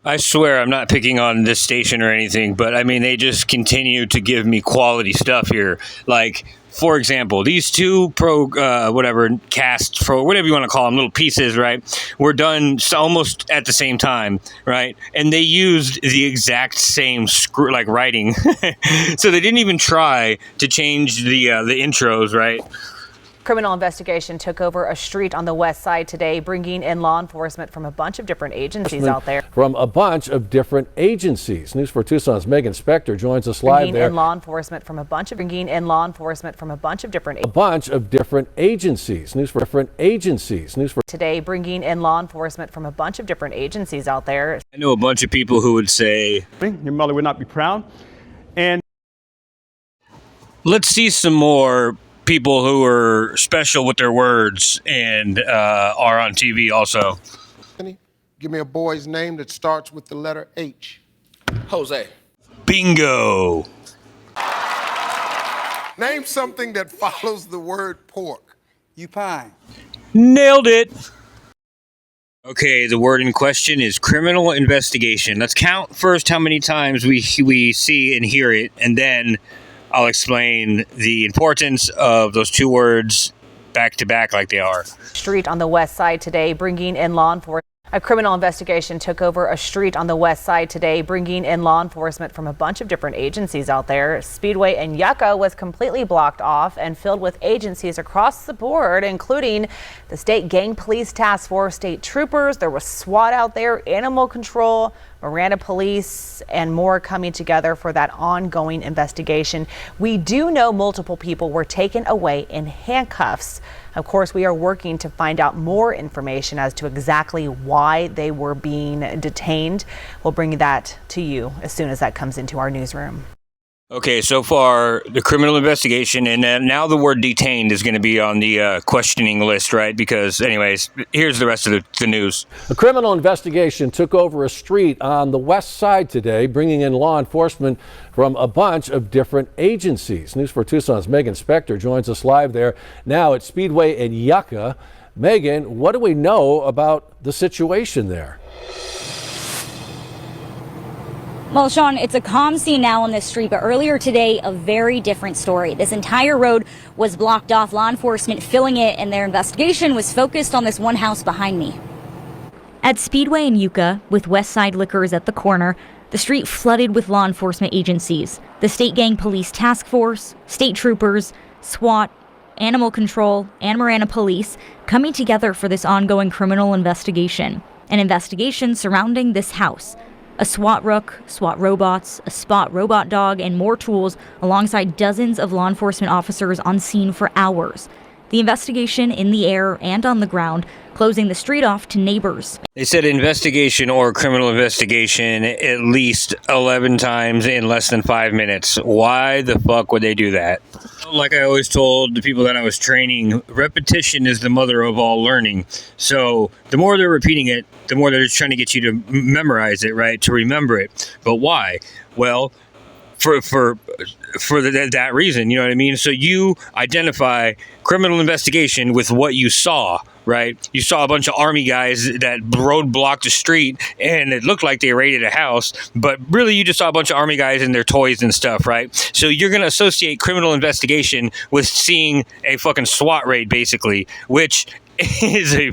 I swear I'm not picking on this station or anything, but I mean, they just continue to give me quality stuff here. Like, for example, these two whatever you want to call them, little pieces, right, were done almost at the same time, right? And they used the exact same writing. So they didn't even try to change the intros, right? Criminal investigation took over a street on the west side today, bringing in law enforcement from a bunch of different agencies out there. From a bunch of different agencies. News 4 Tucson's Megan Spector joins us live there. Bringing in law enforcement from a bunch of different agencies. News for different agencies. Today, bringing in law enforcement from a bunch of different agencies out there. I know a bunch of people who would say, your mother would not be proud. And let's see some more people who are special with their words and are on TV also. Give me a boy's name that starts with the letter H. Jose. Bingo. Name something that follows the word pork. Upine. Nailed it. Okay, the word in question is criminal investigation. Let's count first how many times we see and hear it, and then I'll explain the importance of those two words back to back like they are. Street on the west side today, bringing in law enforcement. A criminal investigation took over a street on the west side today, bringing in law enforcement from a bunch of different agencies out there. Speedway in Yucca was completely blocked off and filled with agencies across the board, including the State Gang Police Task Force, state troopers. There was SWAT out there, animal control, Miranda Police, and more coming together for that ongoing investigation. We do know multiple people were taken away in handcuffs. Of course, we are working to find out more information as to exactly why they were being detained. We'll bring that to you as soon as that comes into our newsroom. Okay, so far the criminal investigation, and now the word detained is going to be on the questioning list, right? Because anyways, here's the rest of the news. A criminal investigation took over a street on the west side today, bringing in law enforcement from a bunch of different agencies. News 4 Tucson's Megan Spector joins us live there now at Speedway in Yucca. Megan, what do we know about the situation there? Well, Sean, it's a calm scene now on this street, but earlier today, a very different story. This entire road was blocked off, law enforcement filling it, and their investigation was focused on this one house behind me. At Speedway in Yucca, with Westside Liquors at the corner, the street flooded with law enforcement agencies. The State Gang Police Task Force, state troopers, SWAT, Animal Control, and Miranda Police coming together for this ongoing criminal investigation. An investigation surrounding this house. A SWAT rook, SWAT robots, a spot robot dog, and more tools alongside dozens of law enforcement officers on scene for hours. The investigation in the air and on the ground, closing the street off to neighbors. They said investigation or criminal investigation at least 11 times in less than 5 minutes. Why the fuck would they do that? Like I always told the people that I was training, repetition is the mother of all learning. So the more they're repeating it, the more they're just trying to get you to memorize it, right? To remember it. But why? Well, for that reason, you know what I mean? So you identify criminal investigation with what you saw, right? You saw a bunch of army guys that roadblocked the street and it looked like they raided a house, but really you just saw a bunch of army guys and their toys and stuff, right? So you're going to associate criminal investigation with seeing a fucking SWAT raid, basically, which is the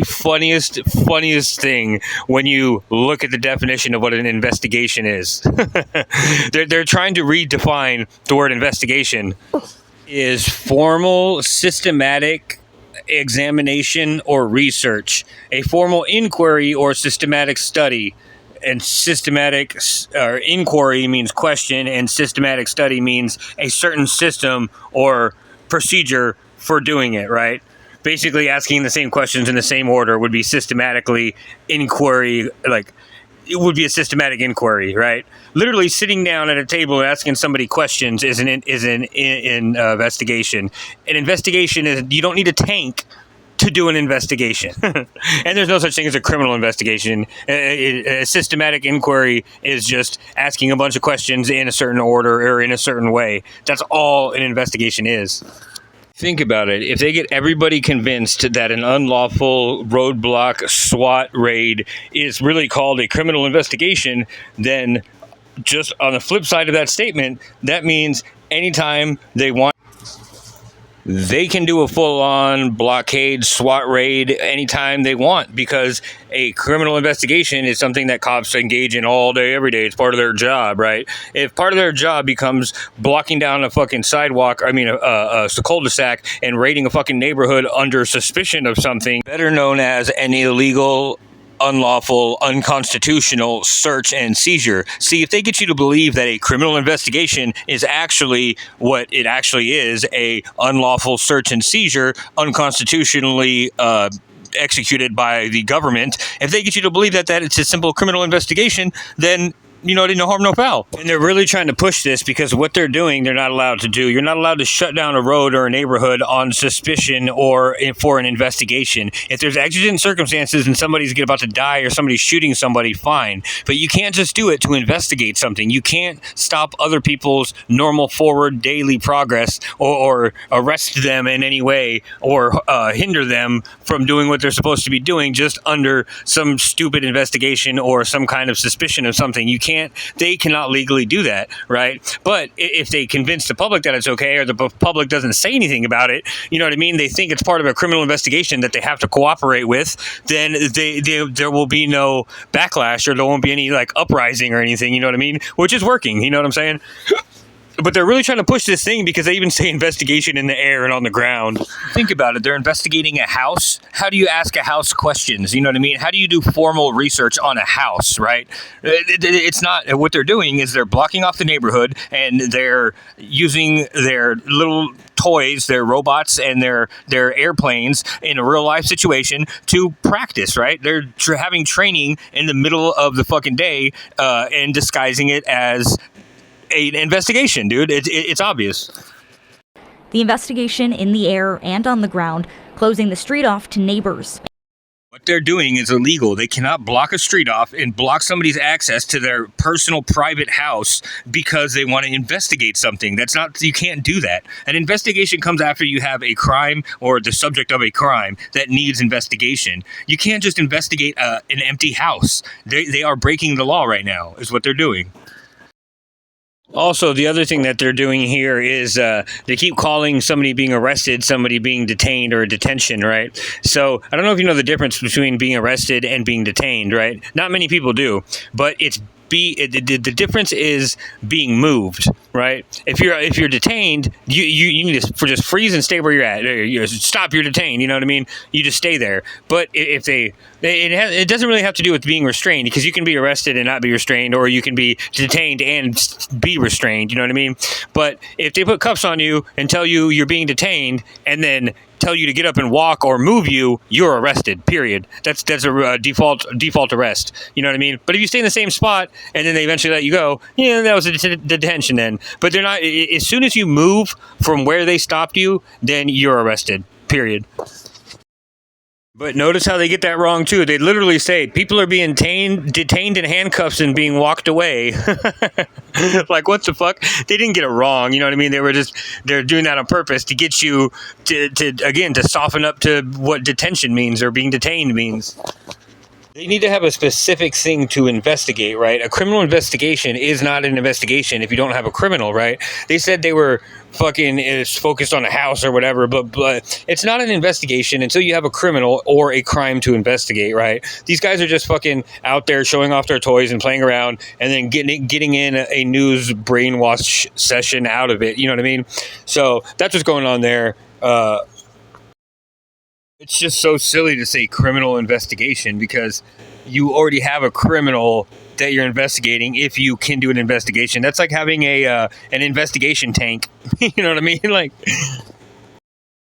funniest thing when you look at the definition of what an investigation is. They're trying to redefine the word investigation is formal, systematic examination or research, a formal inquiry or systematic study. And systematic inquiry means question, and systematic study means a certain system or procedure for doing it, right? Basically asking the same questions in the same order would be systematically inquiry, like it would be a systematic inquiry, right? Literally sitting down at a table and asking somebody questions is an investigation. An investigation is, you don't need a tank to do an investigation. And there's no such thing as a criminal investigation. A systematic inquiry is just asking a bunch of questions in a certain order or in a certain way. That's all an investigation is. Think about it. If they get everybody convinced that an unlawful roadblock SWAT raid is really called a criminal investigation, then just on the flip side of that statement, that means anytime they want, they can do a full-on blockade, SWAT raid anytime they want, because a criminal investigation is something that cops engage in all day, every day. It's part of their job, right? If part of their job becomes blocking down a fucking sidewalk, a cul-de-sac, and raiding a fucking neighborhood under suspicion of something, better known as an illegal, unlawful, unconstitutional search and seizure. See, if they get you to believe that a criminal investigation is actually what it actually is, a unlawful search and seizure, unconstitutionally executed by the government, if they get you to believe that it's a simple criminal investigation, then no harm, no foul. And they're really trying to push this because what they're doing, they're not allowed to do. You're not allowed to shut down a road or a neighborhood on suspicion or for an investigation. If there's exigent circumstances and somebody's about to die or somebody's shooting somebody, fine. But you can't just do it to investigate something. You can't stop other people's normal forward daily progress or arrest them in any way or hinder them from doing what they're supposed to be doing just under some stupid investigation or some kind of suspicion of something. They cannot legally do that, right? But if they convince the public that it's okay, or the public doesn't say anything about it, you know what I mean? They think it's part of a criminal investigation that they have to cooperate with, then there will be no backlash, or there won't be any uprising or anything, you know what I mean? Which is working, you know what I'm saying? But they're really trying to push this thing because they even say investigation in the air and on the ground. Think about it. They're investigating a house. How do you ask a house questions? You know what I mean? How do you do formal research on a house, right? It's not. What they're doing is they're blocking off the neighborhood, and they're using their little toys, their robots, and their airplanes in a real life situation to practice, right? They're having training in the middle of the fucking day and disguising it as an investigation, dude. It's obvious. The investigation in the air and on the ground, closing the street off to neighbors. What they're doing is illegal. They cannot block a street off and block somebody's access to their personal private house because they want to investigate something. You can't do that. An investigation comes after you have a crime or the subject of a crime that needs investigation. You can't just investigate an empty house. They are breaking the law right now, is what they're doing. Also, the other thing that they're doing here is they keep calling somebody being arrested somebody being detained or a detention, right? So I don't know if you know the difference between being arrested and being detained, right? Not many people do, but the difference is being moved, right? If you're detained, you need to just freeze and stay where you're at. Stop, you're detained. You know what I mean? You just stay there. But if it doesn't really have to do with being restrained, because you can be arrested and not be restrained, or you can be detained and be restrained. You know what I mean? But if they put cuffs on you and tell you you're being detained, and then tell you to get up and walk or move you're arrested, period. That's a default arrest. You know what I mean? But if you stay in the same spot and then they eventually let you go, that was a detention then. But they're not. As soon as you move from where they stopped you, then you're arrested, period. But notice how they get that wrong, too. They literally say people are being detained in handcuffs and being walked away. Like, what the fuck? They didn't get it wrong. You know what I mean? They're doing that on purpose to get you to soften up to what detention means or being detained means. They need to have a specific thing to investigate, right? A criminal investigation is not an investigation if you don't have a criminal, right? They said they were fucking focused on a house or whatever, but it's not an investigation until you have a criminal or a crime to investigate, right? These guys are just fucking out there showing off their toys and playing around and then getting in a news brainwash session out of it. You know what I mean? So that's what's going on there. It's just so silly to say criminal investigation because you already have a criminal that you're investigating if you can do an investigation. That's like having an investigation tank. You know what I mean? Like,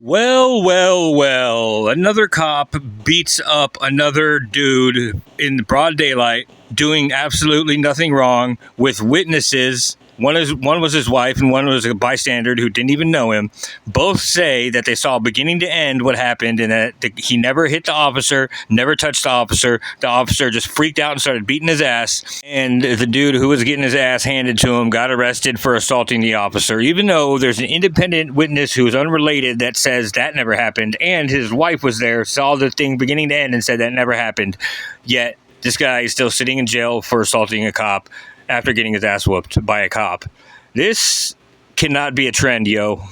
well. Another cop beats up another dude in the broad daylight doing absolutely nothing wrong with witnesses One was his wife, and one was a bystander who didn't even know him. Both say that they saw beginning to end what happened, and that he never hit the officer, never touched the officer. The officer just freaked out and started beating his ass. And the dude who was getting his ass handed to him got arrested for assaulting the officer, even though there's an independent witness who is unrelated that says that never happened. And his wife was there, saw the thing beginning to end, and said that never happened. Yet this guy is still sitting in jail for assaulting a cop after getting his ass whooped by a cop. This cannot be a trend, yo.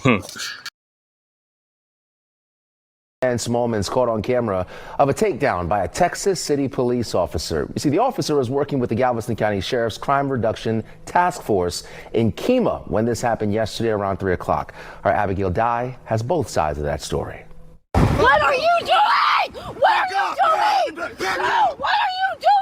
And moments caught on camera of a takedown by a Texas City police officer. You see, the officer was working with the Galveston County Sheriff's Crime Reduction Task Force in Kemah when this happened yesterday around 3 o'clock. Our Abigail Dye has both sides of that story. What are you doing? What are you doing? No, what are you doing?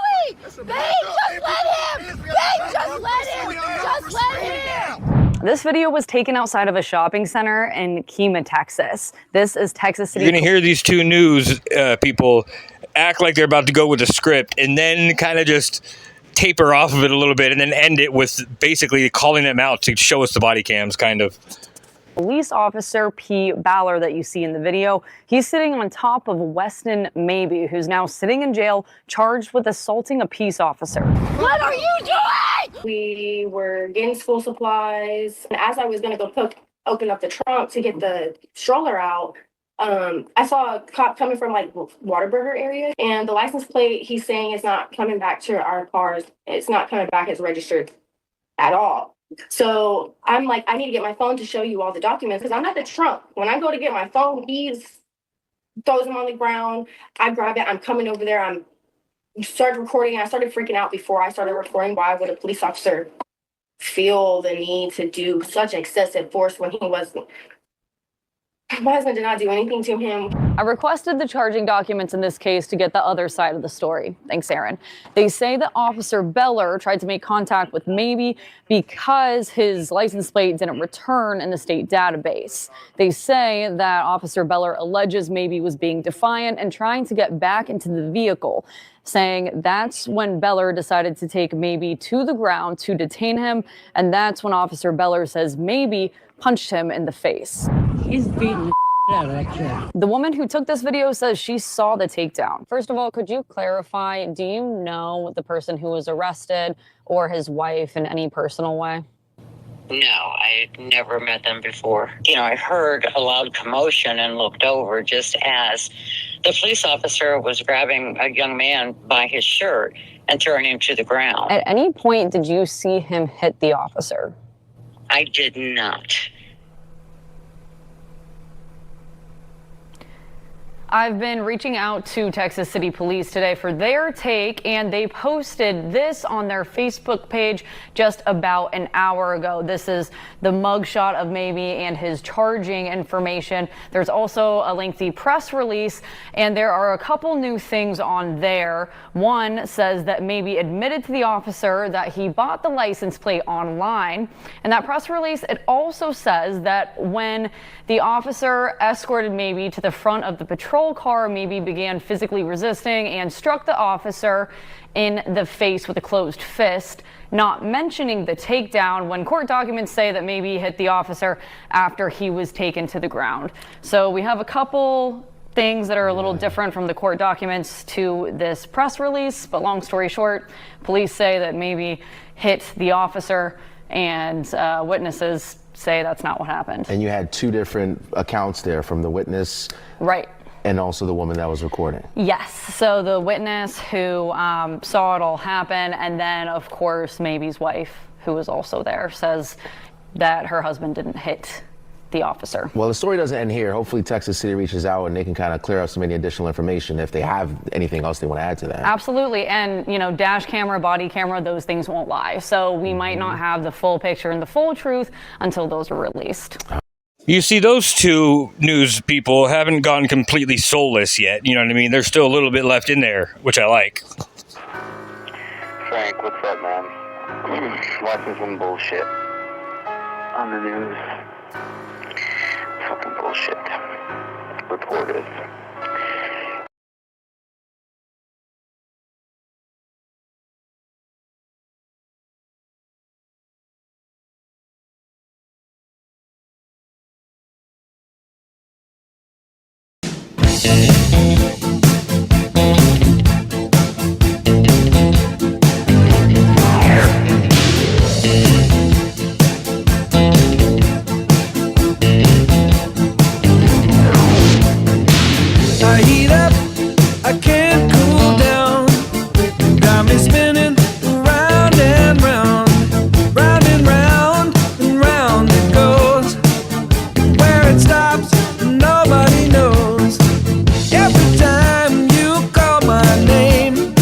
Babe, just let him. Babe, just let him. Just let him. This video was taken outside of a shopping center in Kemah, Texas. This is Texas City. You're going to hear these two news people act like they're about to go with a script and then kind of just taper off of it a little bit and then end it with basically calling them out to show us the body cams, kind of. Police officer P. Baller that you see in the video, he's sitting on top of Weston Maybe, who's now sitting in jail, charged with assaulting a peace officer. What are you doing? We were getting school supplies, and as I was going to go open up the trunk to get the stroller out, I saw a cop coming from like Waterburger area, and the license plate, he's saying it's not coming back to our cars. It's not coming back as registered at all. So I'm like, I need to get my phone to show you all the documents because I'm at the trunk. When I go to get my phone, he throws them on the ground. I grab it. I'm coming over there. I started recording. I started freaking out before I started recording. Why would a police officer feel the need to do such excessive force when he wasn't? My husband did not do anything to him. I requested the charging documents in this case to get the other side of the story. Thanks, Aaron. They say that Officer Beller tried to make contact with Maybe because his license plate didn't return in the state database. They say that Officer Beller alleges Maybe was being defiant and trying to get back into the vehicle, saying that's when Beller decided to take Maybe to the ground to detain him, and that's when Officer Beller says Maybe punched him in the face. He's beating the out of that kid. The woman who took this video says she saw the takedown. First of all, could you clarify, do you know the person who was arrested or his wife in any personal way? No, I never met them before. You know, I heard a loud commotion and looked over just as the police officer was grabbing a young man by his shirt and throwing him to the ground. At any point, did you see him hit the officer? I did not. I've been reaching out to Texas City Police today for their take, and they posted this on their Facebook page just about an hour ago. This is the mugshot of Maybe and his charging information. There's also a lengthy press release, and there are a couple new things on there. One says that Maybe admitted to the officer that he bought the license plate online. And that press release, it also says that when the officer escorted Maybe to the front of the patrol car, Maybe began physically resisting and struck the officer in the face with a closed fist, not mentioning the takedown when court documents say that Maybe hit the officer after he was taken to the ground. So we have a couple things that are a little different from the court documents to this press release, but long story short, police say that Maybe hit the officer, and witnesses say that's not what happened. And you had two different accounts there from the witness. Right. And also the woman that was recording. Yes. So the witness who saw it all happen, and then, of course, Maybe's wife, who was also there, says that her husband didn't hit the officer. Well, the story doesn't end here. Hopefully Texas City reaches out and they can kind of clear up some any additional information if they have anything else they want to add to that. Absolutely. And, you know, dash camera, body camera, those things won't lie. So we might not have the full picture and the full truth until those are released. You see, those two news people haven't gone completely soulless yet. You know what I mean? There's still a little bit left in there, which I like. Frank, what's up, man? Watching some bullshit on the news. Fucking bullshit. Reporters. I heat up, I can't cool down. Got me spinning round and round, round and round and round it goes. Where it stops, nobody knows. Every time you call my name,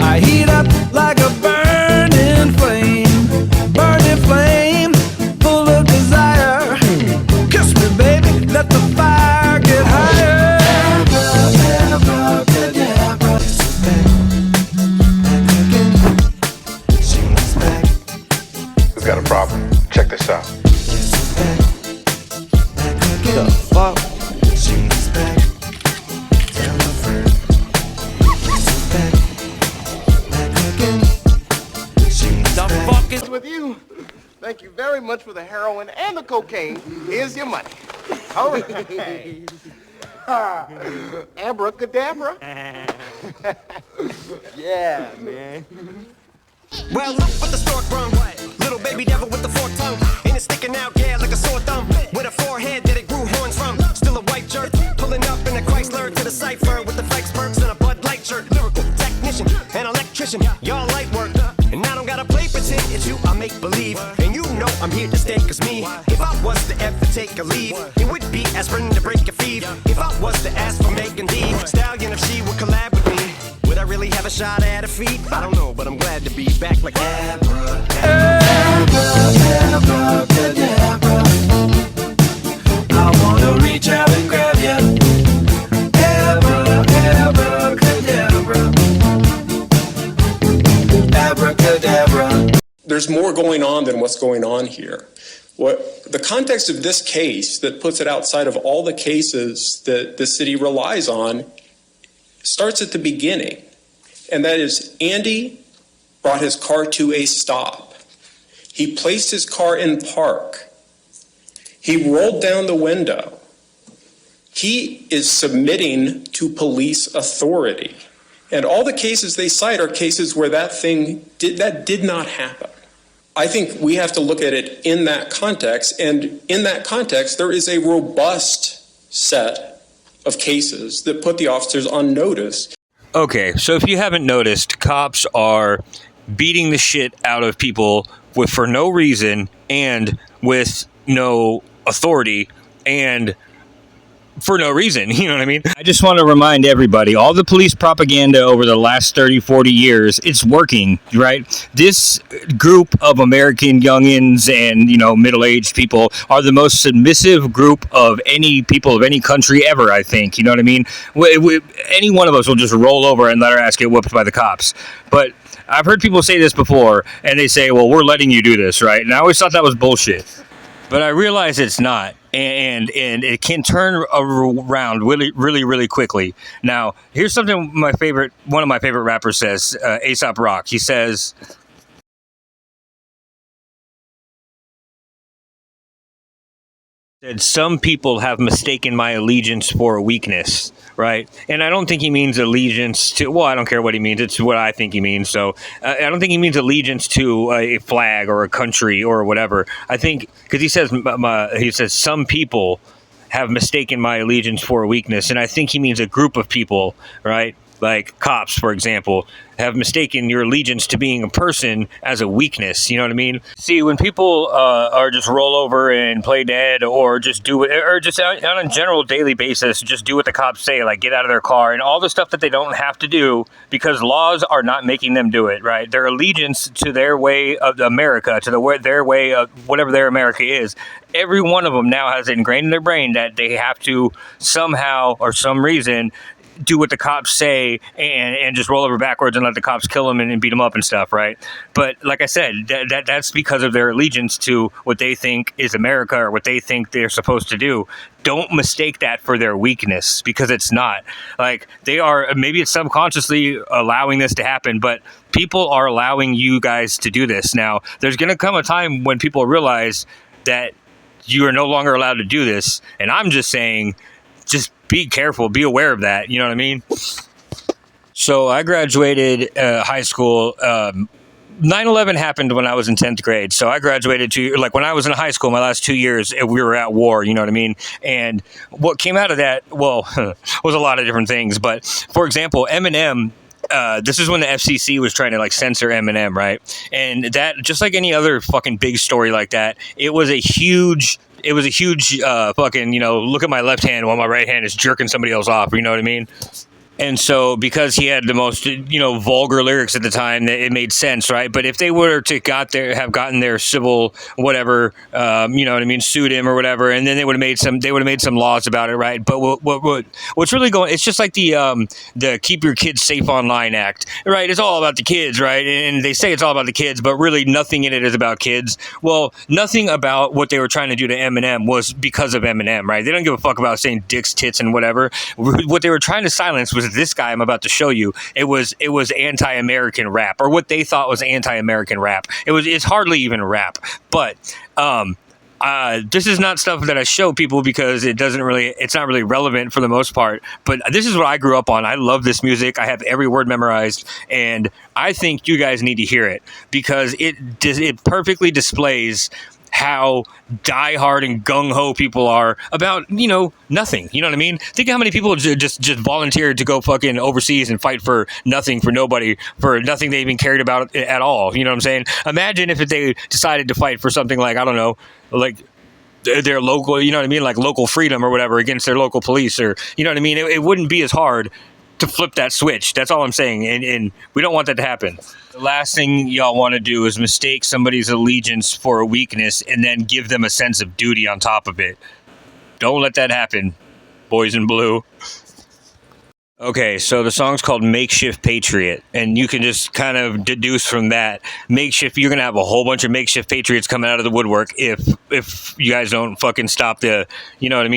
I heat up like a burning flame, full of desire. Kiss me, baby, let the fire get higher. Who's got a problem? Check this out. The fuck? She's back. Tell a friend. She's back. Back again. She's the fuck is With you. Thank you very much for the heroin and the cocaine. Here's your money. All right. Abracadabra. yeah, man. Well, look what the stork brung. Little baby devil with the forked tongue. And it's sticking out, yeah, like a sore thumb. With a forehead that it grew horns from. Still a white jerk. Pulling up in a Chrysler to the cipher with the fake spurks and a Bud Light shirt. Lyrical technician, an electrician. Y'all light work. And I don't gotta play pretend. It's you I make believe. And you know I'm here to stay, cause me, if I was to ever take a leave, it would be aspirin to break a fever. If I was to ask for Megan Thee Stallion, if she would collab with me, would I really have a shot at her feet? I don't know, but I'm glad to be back like Abracadabra. I wanna reach out and grab ya. Abracadabra. Abracadabra. There's more going on than what's going on here. What the context of this case that puts it outside of all the cases that the city relies on starts at the beginning. And that is, Andy brought his car to a stop. He placed his car in park. He rolled down the window. He is submitting to police authority. And all the cases they cite are cases where that did not happen. I think we have to look at it in that context. And in that context, there is a robust set of cases that put the officers on notice. Okay, so if you haven't noticed, cops are beating the shit out of people for no reason and with no authority and for no reason, you know what I mean? I just want to remind everybody, all the police propaganda over the last 30, 40 years, it's working, right? This group of American youngins and, middle-aged people are the most submissive group of any people of any country ever, I think, you know what I mean? Any one of us will just roll over and let our ass get whooped by the cops. But I've heard people say this before, and they say, well, we're letting you do this, right? And I always thought that was bullshit. But I realize it's not, and it can turn around really, really, really quickly. Now, here's something one of my favorite rappers says, A$AP Rock. He says, some people have mistaken my allegiance for a weakness, right? And I don't think he means allegiance to, well, I don't care what he means. It's what I think he means. So I don't think he means allegiance to a flag or a country or whatever. I think, because he says some people have mistaken my allegiance for a weakness. And I think he means a group of people, right? Like cops, for example, have mistaken your allegiance to being a person as a weakness. You know what I mean? See, when people are just roll over and play dead, or just do it, or just on a general daily basis, just do what the cops say, like get out of their car and all the stuff that they don't have to do because laws are not making them do it, right? Their allegiance to their way of America, to their way of whatever their America is. Every one of them now has it ingrained in their brain that they have to somehow or some reason do what the cops say and just roll over backwards and let the cops kill them and beat them up and stuff, right? But like I said, that's because of their allegiance to what they think is America or what they think they're supposed to do. Don't mistake that for their weakness, because it's not. Like, they are, maybe it's subconsciously allowing this to happen, but people are allowing you guys to do this. Now, there's going to come a time when people realize that you are no longer allowed to do this, and I'm just saying, just be careful, be aware of that. You know what I mean? So I graduated high school. 9/11 happened when I was in 10th grade. So I graduated when I was in high school, my last 2 years, we were at war, you know what I mean? And what came out of that, well, was a lot of different things. But for example, Eminem, this is when the FCC was trying to like censor Eminem, right? And that, just like any other fucking big story like that, it was a huge fucking, look at my left hand while my right hand is jerking somebody else off, you know what I mean? And so, because he had the most, vulgar lyrics at the time, it made sense, right? But if they were to have gotten their civil whatever, sued him or whatever, and then they would have made some laws about it, right? But what's really going? It's just like the Keep Your Kids Safe Online Act, right? It's all about the kids, right? And they say it's all about the kids, but really nothing in it is about kids. Well, nothing about what they were trying to do to Eminem was because of Eminem, right? They don't give a fuck about saying dicks, tits, and whatever. What they were trying to silence was this guy I'm about to show you. It was anti-American rap, or what they thought was anti-American rap. It's hardly even rap, but this is not stuff that I show people because it's not really relevant for the most part. But this is what I grew up on. I love this music. I have every word memorized, and I think you guys need to hear it because it perfectly displays how diehard and gung-ho people are about, nothing. You know what I mean? Think how many people just volunteered to go fucking overseas and fight for nothing, for nobody, for nothing they even cared about at all. You know what I'm saying? Imagine if they decided to fight for something like, I don't know, like their local, you know what I mean? Like local freedom or whatever against their local police, or, you know what I mean? It wouldn't be as hard to flip that switch. That's all I'm saying. And we don't want that to happen. The last thing y'all want to do is mistake somebody's allegiance for a weakness and then give them a sense of duty on top of it. Don't let that happen, boys in blue. Okay, so the song's called Makeshift Patriot, and you can just kind of deduce from that, you're going to have a whole bunch of makeshift patriots coming out of the woodwork if you guys don't fucking stop the,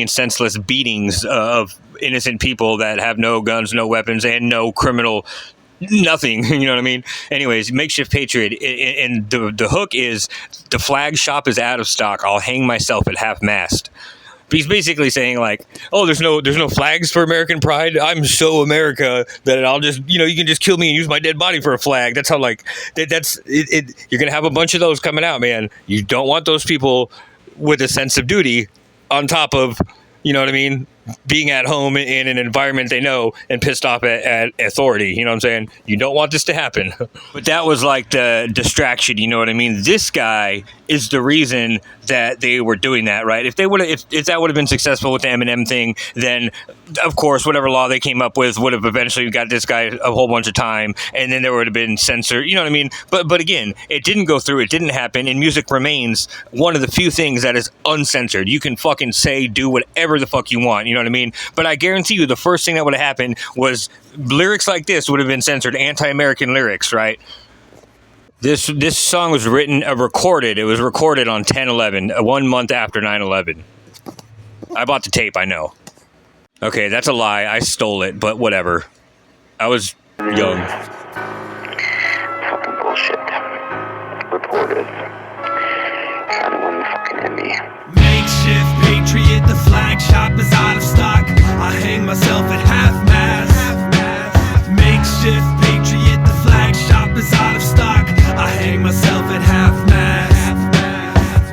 senseless beatings of innocent people that have no guns, no weapons, and no criminal nothing. You know what I mean? Anyways, Makeshift Patriot, and the hook is, the flag shop is out of stock. I'll hang myself at half-mast. He's basically saying like, oh, there's no flags for American pride. I'm so America that I'll just, you can just kill me and use my dead body for a flag. That's how that's it. You're going to have a bunch of those coming out, man. You don't want those people with a sense of duty on top of, you know what I mean, being at home in an environment they know and pissed off at authority. You know what I'm saying? You don't want this to happen. But that was like the distraction. You know what I mean? This guy is the reason that they were doing that, right? If that would have been successful with the Eminem thing, then of course whatever law they came up with would have eventually got this guy a whole bunch of time, and then there would have been censor. You know what I mean? But again, it didn't go through. It didn't happen. And music remains one of the few things that is uncensored. You can fucking do whatever the fuck you want. You know what I mean? But I guarantee you, the first thing that would have happened was lyrics like this would have been censored. Anti-American lyrics, right? This song was recorded. It was recorded on 10/11, 1 month after 9/11. I bought the tape, I know. Okay, that's a lie. I stole it, but whatever. I was young. Fucking bullshit. Reported. Trying to win the fucking Emmy. Makeshift patriot, the flag shop is out of stock. I hang myself at half-mast. Makeshift patriot, the flag shop is out of stock. I hang myself at half-mast.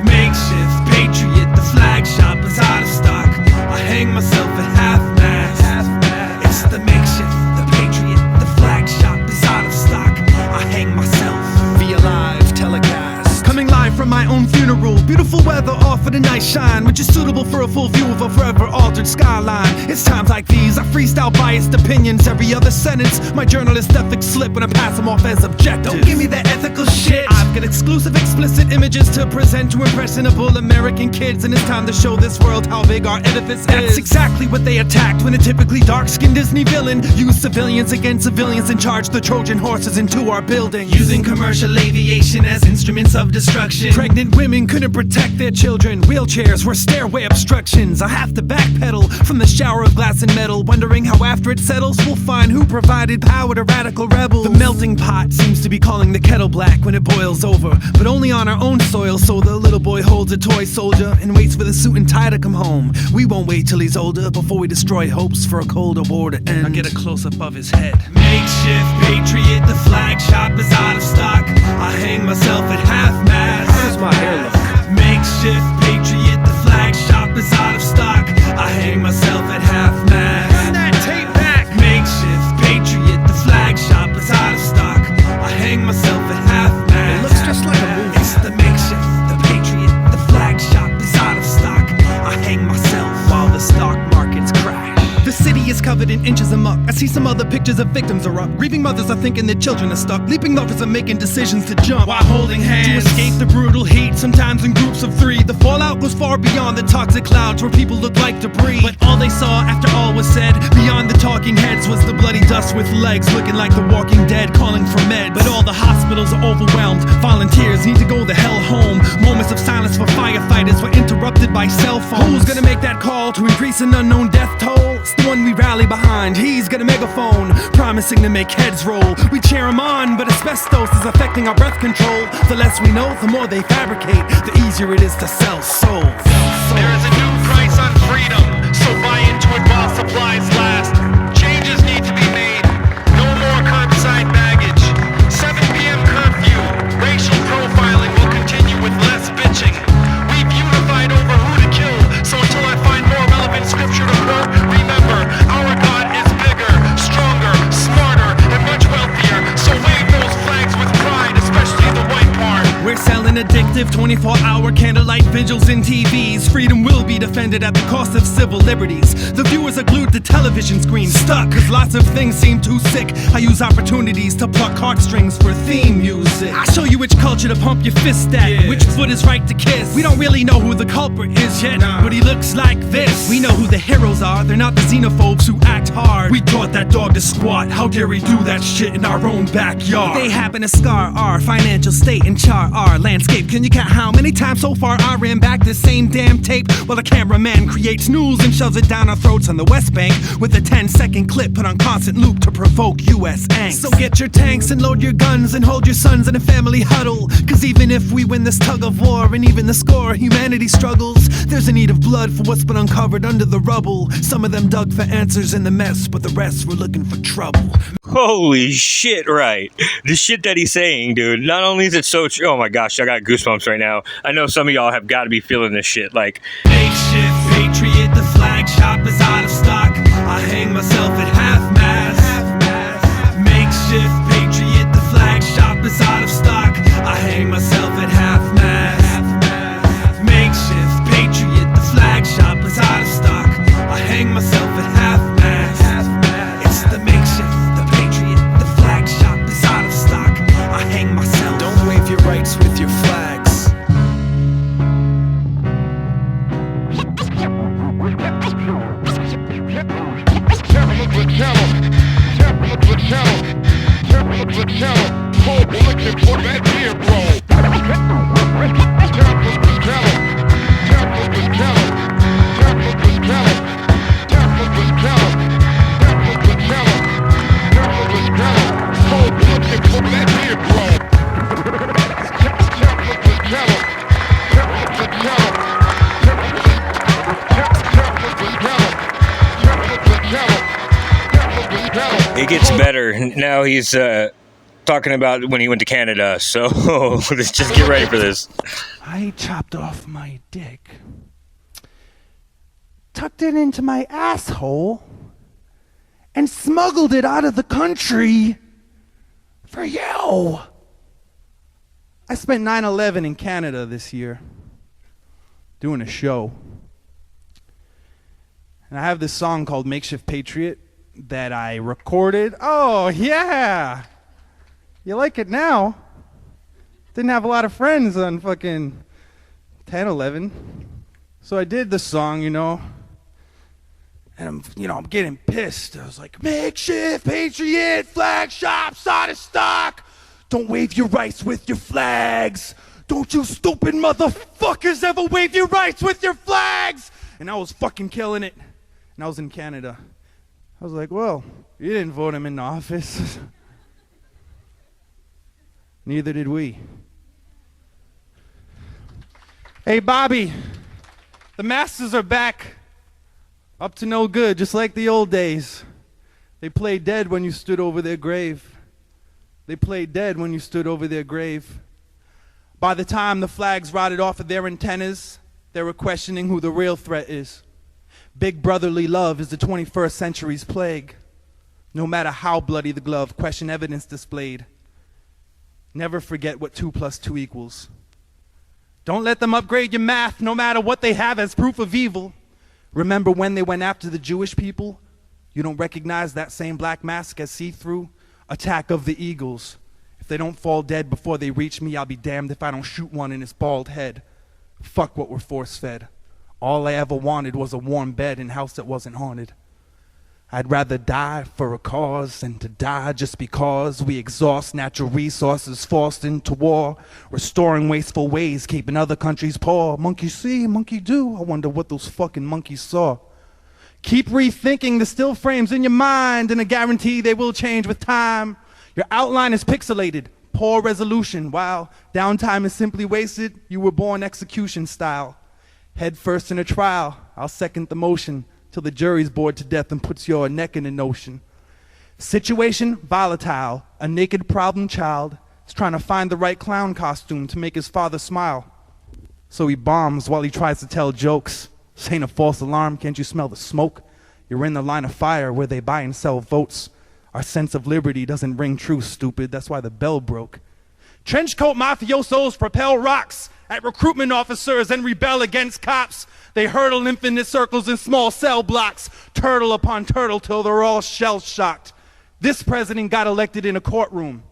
Makeshift patriot, the flag shop is out of stock. I hang myself at half-mast. It's the makeshift, the patriot, the flag shop is out of stock. I hang myself via live telecast. Coming live from my own funeral. Beautiful weather offered a nice shine, which is suitable for a full view of a forever altered skyline. It's times like these I freestyle biased opinions. Every other sentence, my journalist ethics slip when I pass them off as objective. Don't give me that ethical shit. I've got exclusive explicit images to present to impressionable American kids, and it's time to show this world how big our edifice is. That's exactly what they attacked when a typically dark-skinned Disney villain used civilians against civilians and charged the Trojan horses into our building, using commercial aviation as instruments of destruction. Pregnant women couldn't protect their children. Wheelchairs were stairway obstructions. I have to backpedal from the shower of glass and metal, wondering how after it settles we'll find who provided power to radical rebels. The melting pot seems to be calling the kettle black when it boils over. but only on our own soil. So the little boy holds a toy soldier and waits for the suit and tie to come home. We won't wait till he's older before we destroy hopes for a colder war to end. Now get a close-up of his head. Makeshift patriot, the flag shop is out of stock. I hang myself at half-mast. How does my hair look? Makeshift patriot, the flag shop is out of stock. I hang myself at half-mast. Run that tape back. Makeshift patriot, the flag shop is out of stock. I hang myself at half-mast. It looks just like a movie. It's the makeshift, the patriot, the flag shop is out of stock. I hang myself while the stock markets crash. The city is covered in inches of muck. I see some other pictures of victims are up. Grieving mothers are thinking their children are stuck. Leaping lovers are making decisions to jump while holding hands to escape the brutal heat, sometimes in groups of 3. The fallout goes far beyond the toxic clouds where people look like debris. But all they saw after all was said, beyond the talking heads, was the bloody dust with legs looking like the Walking Dead calling for meds. But all the hospitals are overwhelmed. Volunteers need to go the hell home. Moments of silence for firefighters were interrupted by cell phones. Who's gonna make that call to increase an unknown death toll? It's the one we rally behind. He's got a megaphone promising to make heads roll. We cheer him on, but asbestos is affecting our breath control. The less we know, the more they fabricate, the easier it is to sell souls. There is a new price on freedom, so buy into it while supplies last. Changes need to be made. No more curbside baggage. 7 p.m. curfew. Racial profiling will continue with less bitching. We've unified over who to kill, so until I find more relevant scripture to quote, remember, our God is bigger, stronger, smarter, and much wealthier. So wave those flags with pride, especially the white part. We're selling addictive 24-hour candlelight vigils in TVs. Freedom will be defended at the cost of civil liberties. The viewers are glued to television screens, stuck, cause lots of things seem too sick. I use opportunities to pluck heartstrings for theme music. I show you which culture to pump your fist at, which foot is right to kiss. We don't really know who the culprit is yet, but he looks like this. We know who the heroes are, they're not the xenophobes who act hard. We taught that dog to squat, how dare he do that shit in our own backyard. They happen to scar our financial state and char our landscape. Can you count how many times so far I ran back the same damn tape? While the cameraman creates news and shoves it down our throats on the West Bank with a 10-second clip put on constant loop to provoke US angst. So get your tanks and load your guns and hold your sons in a family huddle. Cause even if we win this tug of war and even the score humanity struggles, there's a need of blood for what's been uncovered under the rubble. Some of them dug for answers in the mess, but the rest were looking for trouble. Holy shit, right. The shit that he's saying, dude. Not only is it so true. Oh my gosh, I got goosebumps right now. I know some of y'all have got to be feeling this shit. Like, makeshift patriot, the flag shop is out of stock. I hang myself at half-mast. Makeshift patriot, the flag shop is out of stock. I hang myself at half-mast. Makeshift patriot, the flag shop is out of stock. I hang myself at half-mast. It's the makeshift, the patriot, the flag shop is out of stock. I hang myself. Don't wave your rights with your flags. it gets better. Now he's talking about when he went to Canada. So let's just get ready for this. I chopped off my dick, tucked it into my asshole, and smuggled it out of the country for you. I spent 9/11 in Canada this year doing a show. And I have this song called Makeshift Patriot that I recorded. Oh, yeah. You like it now? Didn't have a lot of friends on fucking 10/11. So I did the song, you know. And I'm getting pissed. I was like, Makeshift Patriot, flag shops out of stock. Don't wave your rights with your flags. Don't you stupid motherfuckers ever wave your rights with your flags. And I was fucking killing it. And I was in Canada. I was like, well, you didn't vote him into office. Neither did we. Hey, Bobby, the masters are back. Up to no good, just like the old days. They played dead when you stood over their grave. They played dead when you stood over their grave. By the time the flags rotted off of their antennas, they were questioning who the real threat is. Big brotherly love is the 21st century's plague. No matter how bloody the glove, question evidence displayed. Never forget what 2 + 2 equals. Don't let them upgrade your math, no matter what they have as proof of evil. Remember when they went after the Jewish people? You don't recognize that same black mask as see-through? Attack of the Eagles. If they don't fall dead before they reach me, I'll be damned if I don't shoot one in his bald head. Fuck what we're force-fed. All I ever wanted was a warm bed in a house that wasn't haunted. I'd rather die for a cause than to die just because we exhaust natural resources forced into war, restoring wasteful ways, keeping other countries poor. Monkey see, monkey do. I wonder what those fucking monkeys saw. Keep rethinking the still frames in your mind, and I guarantee they will change with time. Your outline is pixelated, poor resolution, while downtime is simply wasted. You were born execution style. Head first in a trial, I'll second the motion, till the jury's bored to death and puts your neck in a notion. Situation volatile, a naked problem child is trying to find the right clown costume to make his father smile. So he bombs while he tries to tell jokes. This ain't a false alarm, can't you smell the smoke? You're in the line of fire where they buy and sell votes. Our sense of liberty doesn't ring true, stupid, that's why the bell broke. Trenchcoat mafiosos propel rocks at recruitment officers and rebel against cops. They hurtle infinite circles in small cell blocks, turtle upon turtle till they're all shell-shocked. This president got elected in a courtroom.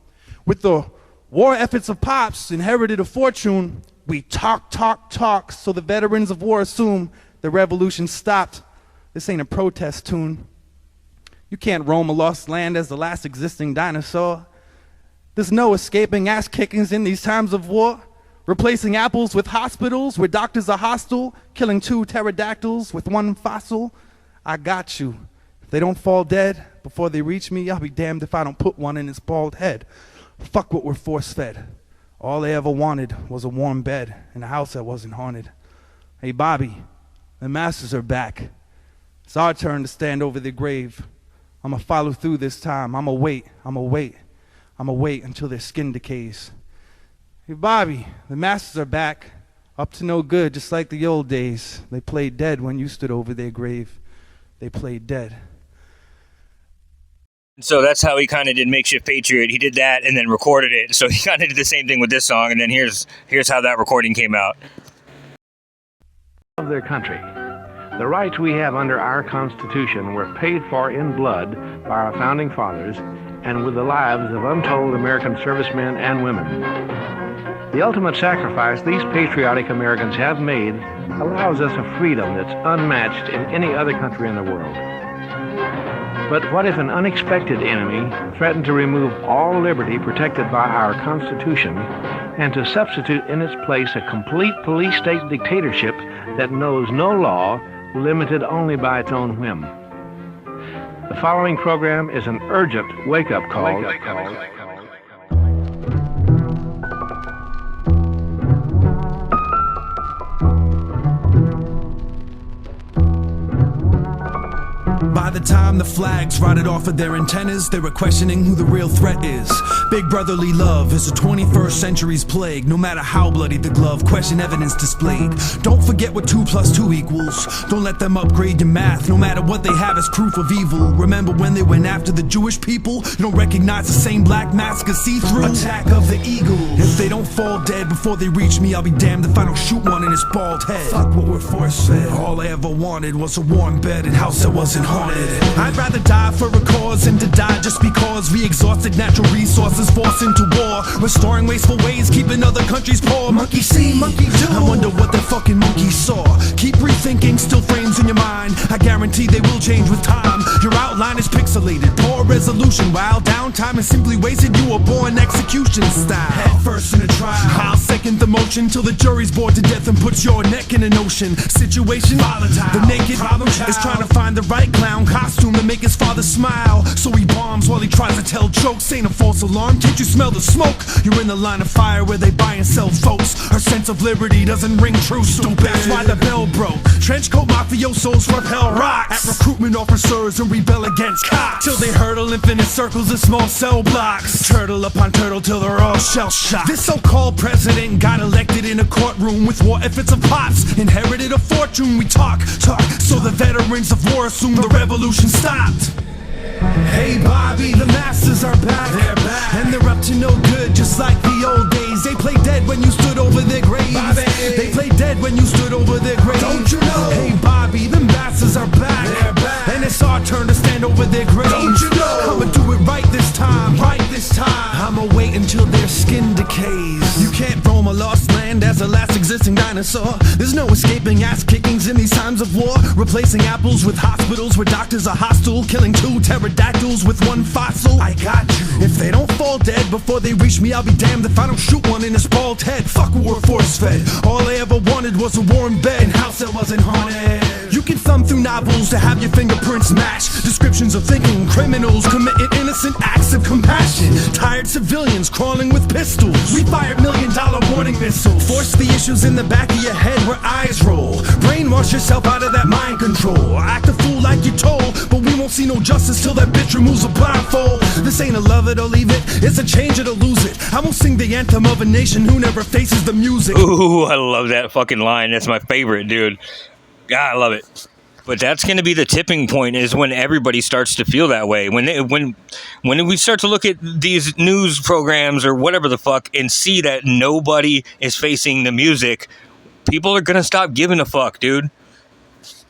With the war efforts of pops inherited a fortune, we talk, so the veterans of war assume the revolution stopped. This ain't a protest tune. You can't roam a lost land as the last existing dinosaur. There's no escaping ass kickings in these times of war. Replacing apples with hospitals where doctors are hostile, killing 2 pterodactyls with 1 fossil. I got you. If they don't fall dead before they reach me, I'll be damned if I don't put one in his bald head. Fuck what we're force-fed. All they ever wanted was a warm bed in a house that wasn't haunted. Hey, Bobby, the masters are back. It's our turn to stand over their grave. I'ma follow through this time. I'ma wait until their skin decays. Hey, Bobby, the masters are back. Up to no good, just like the old days. They played dead when you stood over their grave. They played dead. So that's how he kind of did Makeshift Patriot. He did that and then recorded it. So he kind of did the same thing with this song. And then here's how that recording came out. Of their country. The rights we have under our Constitution were paid for in blood by our founding fathers and with the lives of untold American servicemen and women. The ultimate sacrifice these patriotic Americans have made allows us a freedom that's unmatched in any other country in the world. But what if an unexpected enemy threatened to remove all liberty protected by our Constitution and to substitute in its place a complete police state dictatorship that knows no law, limited only by its own whim? The following program is an urgent wake-up call. By the time the flags rotted off of their antennas, they were questioning who the real threat is. Big brotherly love is the 21st century's plague. No matter how bloody the glove, question evidence displayed. Don't forget what 2 + 2 equals. Don't let them upgrade your math, no matter what they have as proof of evil. Remember when they went after the Jewish people? You don't recognize the same black mask as see-through? Attack of the Eagles. If they don't fall dead before they reach me, I'll be damned if I don't shoot one in his bald head. Fuck what we're force-fed. All I ever wanted was a warm bed and house that wasn't haunted. I'd rather die for a cause than to die just because we exhausted natural resources forced into war, restoring wasteful ways, keeping other countries poor. Monkey see, monkey do. I wonder what the fucking monkeys saw. Keep rethinking, still frames in your mind. I guarantee they will change with time. Your outline is pixelated, poor resolution, while downtime is simply wasted. You were born execution style. Head first in a trial, I'll second second the motion till the jury's bored to death and puts your neck in an ocean. Situation volatile. The naked problem is trying to find the right clown costume to make his father smile. So he bombs while he tries to tell jokes. Ain't a false alarm. Can't you smell the smoke? You're in the line of fire where they buy and sell votes. Her sense of liberty doesn't ring true, stupid. That's why the bell broke. Trenchcoat mafiosos repel rocks at recruitment officers and rebel against cops till they hurdle infinite circles in small cell blocks. Turtle upon turtle till they're all shell shocked. This so-called president got elected in a courtroom with war efforts of pops. Inherited a fortune. We talk, so the veterans of war assume the revolution stopped. Hey Bobby, the masters are back. They're back. And they're up to no good, just like the old days. They played dead when you stood over their graves. Bobby. They played dead when you stood over their graves. Don't you know? Hey Bobby, the masters are back. They're back. And it's our turn to stand over their graves. Don't you know? I'ma do it right this time, right this time. I'ma wait until their skin decays. You can't roam a lost land as the last existing dinosaur. There's no escaping ass kickings in these times of war. Replacing apples with hospitals where doctors are hostile. Killing 2 pterodactyls with 1 fossil. I got you. If they don't fall dead before they reach me, I'll be damned if I don't shoot one in his bald head. Fuck what we're force fed. All I ever wanted was a warm bed and house that wasn't haunted. You can thumb through novels to have your fingerprints match descriptions of thinking criminals committing innocent acts of compassion. Tired civilians crawling with pistols. We fired $1 million warning missiles. Force the issues in the back of your head where eyes roll. Brainwash yourself out of that mind control. Act a fool like you're told, but we won't see no justice till that bitch removes a blindfold. This ain't a love it or leave it, it's a change it or lose it. I won't sing the anthem of a nation who never faces the music. Ooh, I love that fucking line. That's my favorite, dude. God, I love it. But that's going to be the tipping point, is when everybody starts to feel that way. When we start to look at these news programs or whatever the fuck and see that nobody is facing the music, people are going to stop giving a fuck, dude.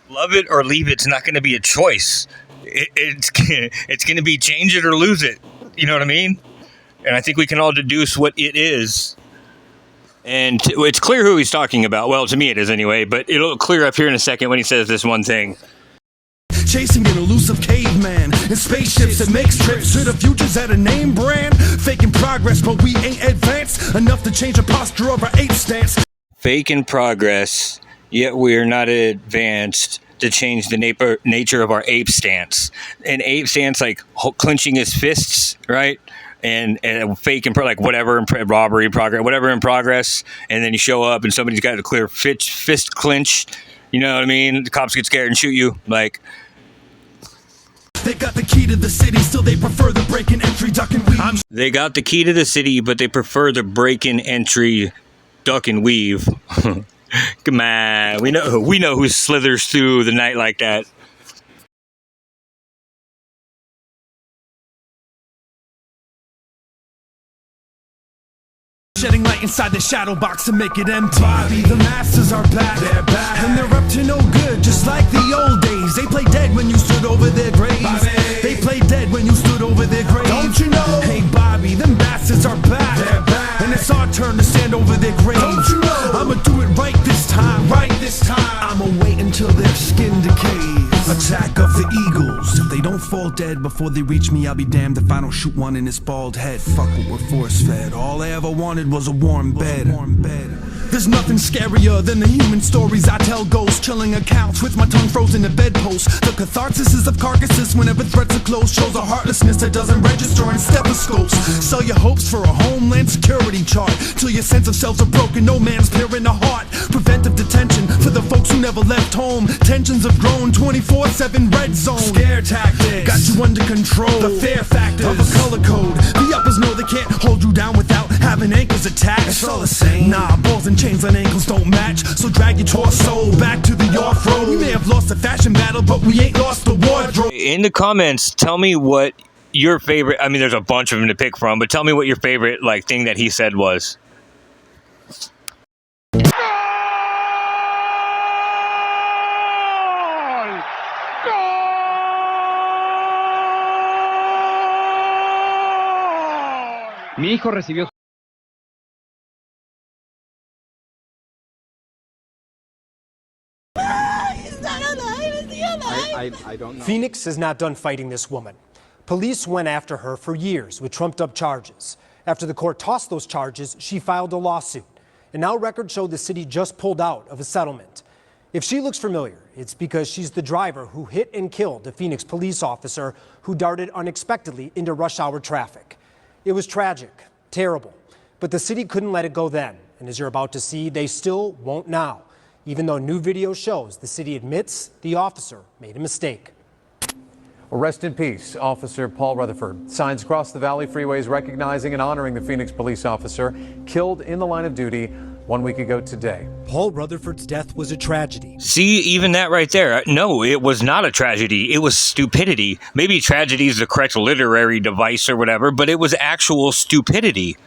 Love it or leave it's not going to be a choice. It's going to be change it or lose it. You know what I mean? And I think we can all deduce what it is. And it's clear who he's talking about. Well, to me it is anyway, but it'll clear up here in a second when he says this one thing. Chasing an elusive caveman in spaceships that makes trips to the futures at a name brand. Faking progress, but we ain't advanced enough to change the posture of our ape stance. Faking progress, yet we're not advanced to change the nature of our ape stance. An ape stance, like clenching his fists, right? And fake and like whatever in robbery in progress, whatever in progress, and then you show up and somebody's got a clear fist clench. You know what I mean? The cops get scared and shoot you. Like, they got the key to the city, still they prefer the break-in entry, duck and weave. They got the key to the city, but they prefer the break-in entry, duck and weave. Come on, we know who slithers through the night like that. Shedding light inside the shadow box to make it empty. Bobby, the masters are back. They're back. And they're up to no good, just like the old days. They played dead when you stood over their graves. Bobby. They played dead when you stood over their graves. Don't you know? Hey Bobby, them bastards are back. They're back. And it's our turn to stand over their graves. Don't you know? I'ma do it right this time, right this time. I'ma wait until their skin decays. Attack of the eagles. If they don't fall dead before they reach me, I'll be damned if I don't shoot one in his bald head. Fuck what we're force fed. All I ever wanted was a warm bed. There's nothing scarier than the human stories I tell. Ghosts chilling accounts with my tongue frozen to bedposts. The catharsis of carcasses whenever threats are close shows a heartlessness that doesn't register in stethoscopes. Sell your hopes for a homeland security chart till your sense of selves are broken. No man's peering the heart. Preventive detention for the folks who never left home. Tensions have grown 24/7 red zone. Scare tactics got you under control. The fear factors of a color code. The uppers know they can't hold you down without having ankles attached. It's all the same. Nah, balls and chains and ankles don't match. So drag your torso back to the off-road. We may have lost the fashion battle, but we ain't lost the wardrobe. In the comments, tell me what your favorite, I mean, there's a bunch of them to pick from, but tell me what your favorite thing that he said was. Mi hijo recibió. He's not alive. Is he alive? I don't know. Phoenix is not done fighting this woman. Police went after her for years with trumped up charges. After the court tossed those charges, she filed a lawsuit. And now records show the city just pulled out of a settlement. If she looks familiar, it's because she's the driver who hit and killed a Phoenix police officer who darted unexpectedly into rush hour traffic. It was tragic, terrible, but the city couldn't let it go then. And as you're about to see, they still won't now, even though new video shows the city admits the officer made a mistake. Well, rest in peace, Officer Paul Rutherford. Signs across the Valley freeways recognizing and honoring the Phoenix police officer killed in the line of duty 1 week ago today. Paul Rutherford's death was a tragedy. See, even that right there. No, it was not a tragedy. It was stupidity. Maybe tragedy is the correct literary device or whatever, but it was actual stupidity.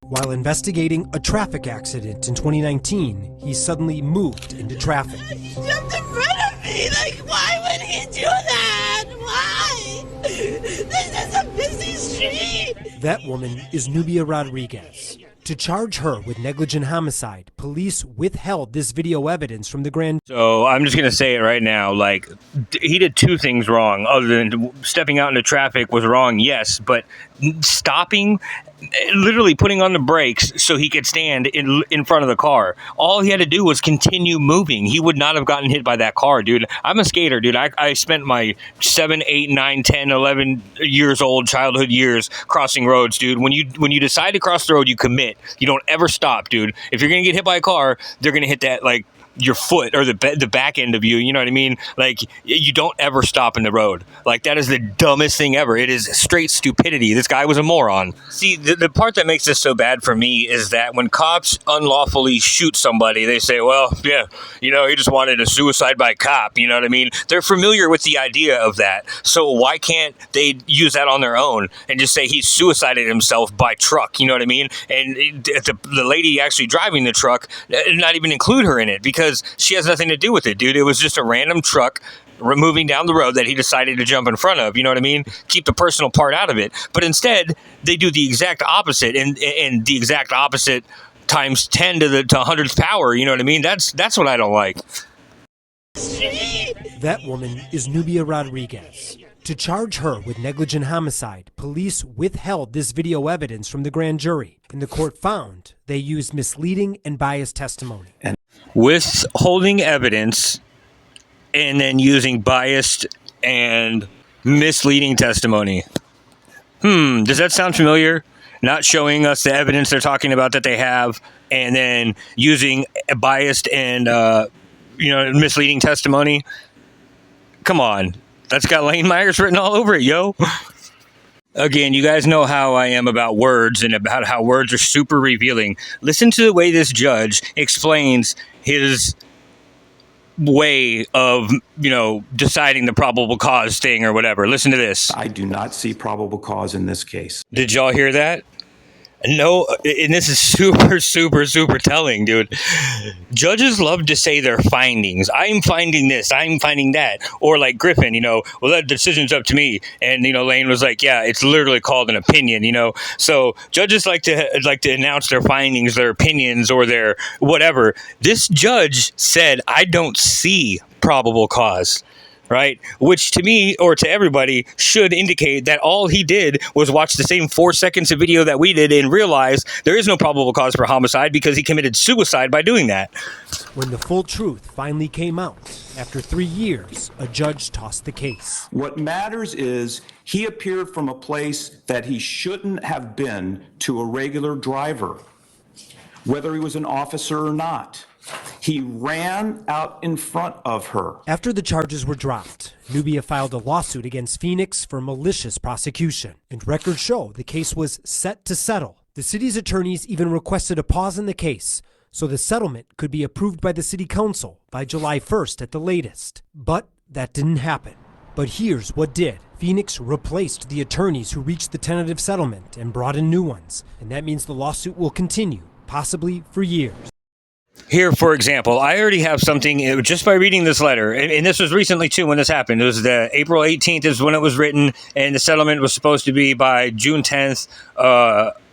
While investigating a traffic accident in 2019, he suddenly moved into traffic. He jumped in front of me. Like, why would he do that? Why? This is a busy street. That woman is Nubia Rodriguez. To charge her with negligent homicide, police withheld this video evidence from the grand. So I'm just going to say it right now. Like, he did two things wrong. Other than stepping out into traffic was wrong, yes, but stopping, literally putting on the brakes so he could stand in front of the car. All he had to do was continue moving. He would not have gotten hit by that car, dude. I'm a skater, dude. I spent my 7, 8, 9, 10, 11 years old childhood years crossing roads, dude. When you decide to cross the road, you commit. You don't ever stop, dude. If you're going to get hit by a car, they're going to hit that, like, your foot or the back end of you, you know what I mean? Like, you don't ever stop in the road. Like, that is the dumbest thing ever. It is straight stupidity. This guy was a moron. See, the part that makes this so bad for me is that when cops unlawfully shoot somebody, they say, well, yeah, you know, he just wanted a suicide by cop, you know what I mean? They're familiar with the idea of that. So why can't they use that on their own and just say he suicided himself by truck, you know what I mean? And the lady actually driving the truck, not even include her in it, because she has nothing to do with it, dude. It was just a random truck moving down the road that he decided to jump in front of, you know what I mean? Keep the personal part out of it. But instead, they do the exact opposite, and the exact opposite times 10 to 100th power, you know what I mean? That's what I don't like. That woman is Nubia Rodriguez. To charge her with negligent homicide, police withheld this video evidence from the grand jury, and the court found they used misleading and biased testimony. Withholding evidence and then using biased and misleading testimony. Does that sound familiar? Not showing us the evidence they're talking about that they have, and then using biased and misleading testimony. Come on. That's got Lane Myers written all over it, yo. Again, you guys know how I am about words and about how words are super revealing. Listen to the way this judge explains his way of, deciding the probable cause thing or whatever. Listen to this. I do not see probable cause in this case. Did y'all hear that? No, and this is super, super, super telling, dude. Judges love to say their findings. I'm finding this, I'm finding that. Or like Griffin, well, that decision's up to me. And, Lane was like, yeah, it's literally called an opinion, So judges like to announce their findings, their opinions, or their whatever. This judge said, I don't see probable cause. Right? Which to me or to everybody should indicate that all he did was watch the same 4 seconds of video that we did and realize there is no probable cause for homicide because he committed suicide by doing that. When the full truth finally came out, after 3 years, a judge tossed the case. What matters is he appeared from a place that he shouldn't have been to a regular driver, whether he was an officer or not. He ran out in front of her. After the charges were dropped, Nubia filed a lawsuit against Phoenix for malicious prosecution, and records show the case was set to settle. The city's attorneys even requested a pause in the case so the settlement could be approved by the city council by July 1st at the latest. But that didn't happen. But here's what did. Phoenix replaced the attorneys who reached the tentative settlement and brought in new ones, and that means the lawsuit will continue, possibly for years. Here, for example, I already have something just by reading this letter, and this was recently too when this happened. It was the April 18th is when it was written, and the settlement was supposed to be by June 10th,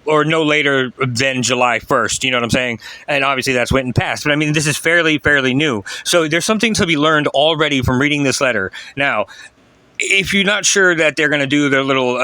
or no later than July 1st. You know what I'm saying? And obviously that's went and passed. But I mean, this is fairly new. So there's something to be learned already from reading this letter. Now, if you're not sure that they're going to do their little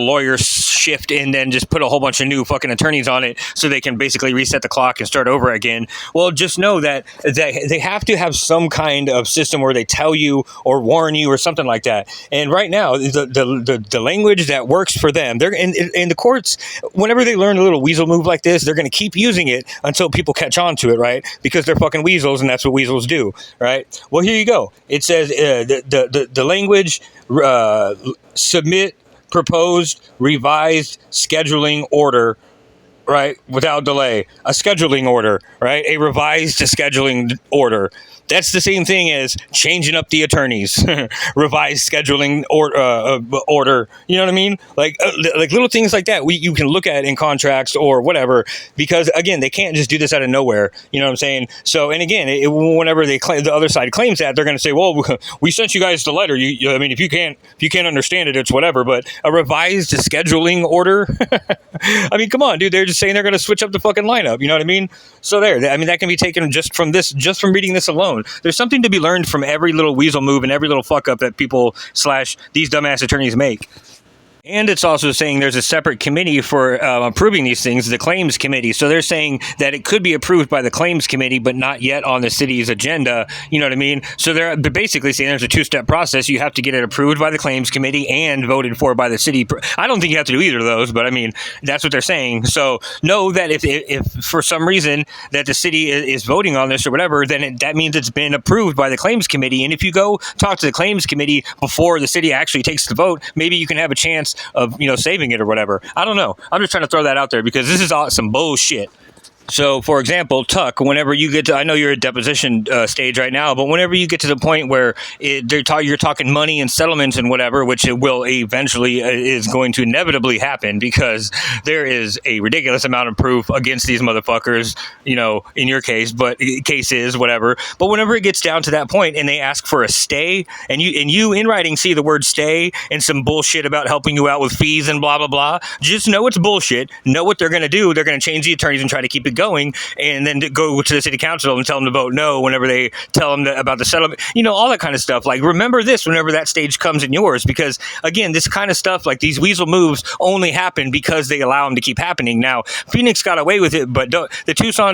lawyer shift and then just put a whole bunch of new fucking attorneys on it so they can basically reset the clock and start over again, well, just know that they have to have some kind of system where they tell you or warn you or something like that. And right now, the language that works for them, they're in the courts. Whenever they learn a little weasel move like this, they're going to keep using it until people catch on to it, right? Because they're fucking weasels, and that's what weasels do, right? Well, here you go. It says the language. Submit proposed revised scheduling order, right, without delay. A scheduling order, right? A revised scheduling order. That's the same thing as changing up the attorneys. Revised scheduling order. You know what I mean? Like little things like that you can look at in contracts or whatever, because again, they can't just do this out of nowhere. You know what I'm saying? So, and again, whenever they claim, the other side claims that, they're going to say, well, we sent you guys the letter. I mean, if you can't understand it, it's whatever. But a revised scheduling order. I mean, come on, dude. They're just saying they're going to switch up the fucking lineup. You know what I mean? So I mean, that can be taken just from reading this alone. There's something to be learned from every little weasel move and every little fuck up that people / these dumbass attorneys make. And it's also saying there's a separate committee for approving these things, the claims committee. So they're saying that it could be approved by the claims committee, but not yet on the city's agenda. You know what I mean? So they're basically saying there's a two-step process. You have to get it approved by the claims committee and voted for by the city. I don't think you have to do either of those, but I mean, that's what they're saying. So know that if for some reason that the city is voting on this or whatever, then that means it's been approved by the claims committee. And if you go talk to the claims committee before the city actually takes the vote, maybe you can have a chance of saving it or whatever. I don't know. I'm just trying to throw that out there because this is all some bullshit. So, for example, Tuck, whenever you get to, I know you're at deposition stage right now, but whenever you get to the point where you're talking money and settlements and whatever, which it will eventually is going to inevitably happen because there is a ridiculous amount of proof against these motherfuckers, in your case, but cases, whatever. But whenever it gets down to that point and they ask for a stay and you in writing see the word stay and some bullshit about helping you out with fees and blah, blah, blah, just know it's bullshit. Know what they're going to do. They're going to change the attorneys and try to keep it going, and then to go to the city council and tell them to vote no whenever they tell them about the settlement, all that kind of stuff. Like, remember this whenever that stage comes in yours, because again, this kind of stuff, like these weasel moves, only happen because they allow them to keep happening. Now, Phoenix got away with it, but the Tucson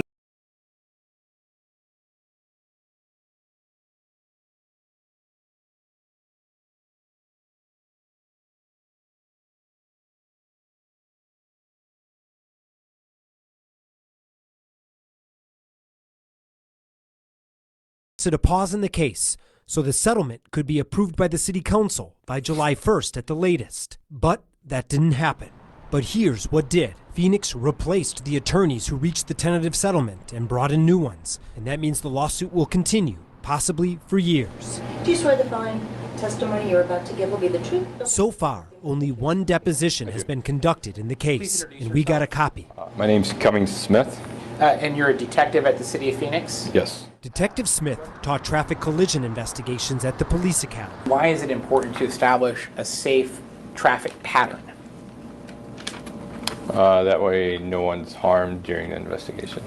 a pause in the case so the settlement could be approved by the city council by July 1st at the latest. But that didn't happen. But here's what did. Phoenix replaced the attorneys who reached the tentative settlement and brought in new ones. And that means the lawsuit will continue, possibly for years. Do you swear the following testimony you're about to give will be the truth? So far, only one deposition has been conducted in the case, and we got a copy. My name's Cummings Smith. And you're a detective at the City of Phoenix? Yes. Detective Smith taught traffic collision investigations at the police academy. Why is it important to establish a safe traffic pattern? That way no one's harmed during the investigation.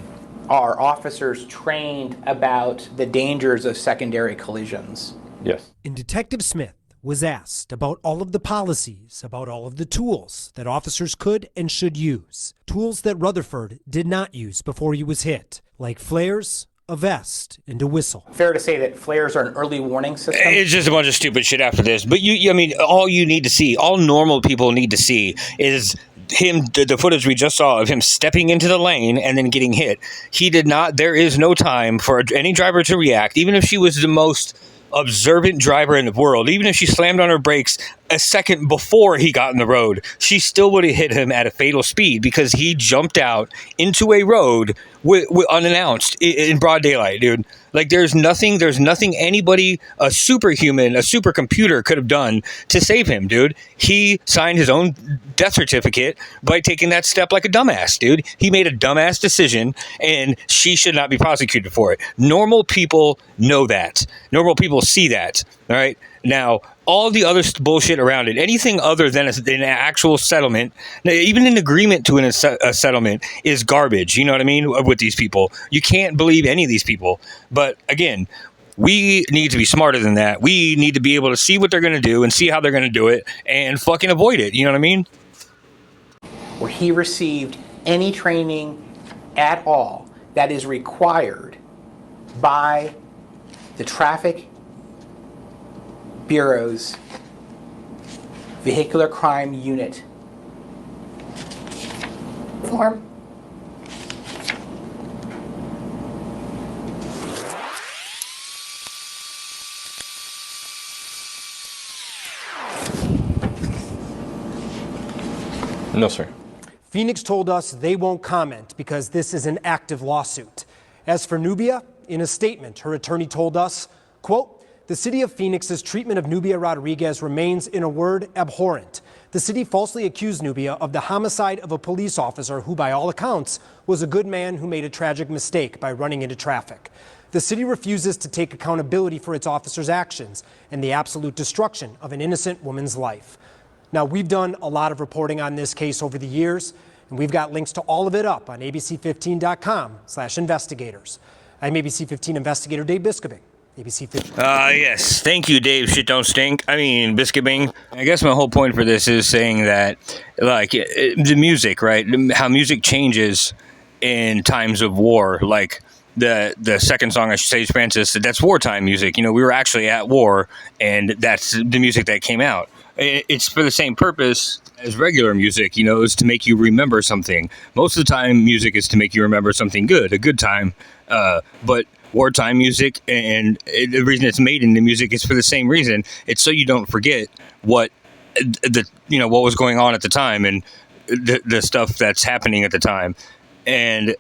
Are officers trained about the dangers of secondary collisions? Yes. And Detective Smith was asked about all of the policies, about all of the tools that officers could and should use. Tools that Rutherford did not use before he was hit, like flares, a vest, and a whistle. Fair to say that flares are an early warning system? It's just a bunch of stupid shit after this. But I mean, all you need to see, all normal people need to see is the footage we just saw of him stepping into the lane and then getting hit. There is no time for any driver to react, even if she was the most observant driver in the world. Even if she slammed on her brakes a second before he got in the road, she still would have hit him at a fatal speed because he jumped out into a road unannounced in broad daylight, dude. Like, there's nothing anybody, a superhuman, a supercomputer could have done to save him, dude. He signed his own death certificate by taking that step like a dumbass, dude. He made a dumbass decision, and she should not be prosecuted for it. Normal people know that. Normal people see that, all right? Now, all the other bullshit around it, anything other than an actual settlement, even an agreement to a settlement, is garbage. You know what I mean? With these people, you can't believe any of these people. But again, We need to be smarter than that. We need to be able to see what they're going to do and see how they're going to do it and fucking avoid it. You know what I mean? Where he received any training at all that is required by the Traffic Bureau's Vehicular Crime Unit. Form. No, sir. Phoenix told us they won't comment because this is an active lawsuit. As for Nubia, in a statement, her attorney told us, quote, the city of Phoenix's treatment of Nubia Rodriguez remains, in a word, abhorrent. The city falsely accused Nubia of the homicide of a police officer who, by all accounts, was a good man who made a tragic mistake by running into traffic. The city refuses to take accountability for its officers' actions and the absolute destruction of an innocent woman's life. Now, we've done a lot of reporting on this case over the years, and we've got links to all of it up on abc15.com/investigators. I'm ABC 15 investigator Dave Biscobing. ABC 15. Yes. Thank you, Dave. Shit don't stink. I mean, Biscobing. I guess my whole point for this is saying that, like, the music, right? How music changes in times of war. Like, the second song, I should say, Francis, that's wartime music. You know, we were actually at war, and that's the music that came out. It's for the same purpose as regular music, you know, is to make you remember something. Most of the time, music is to make you remember something good, a good time. But wartime music, and the reason it's made into music is for the same reason. It's so you don't forget what what was going on at the time and the stuff that's happening at the time. And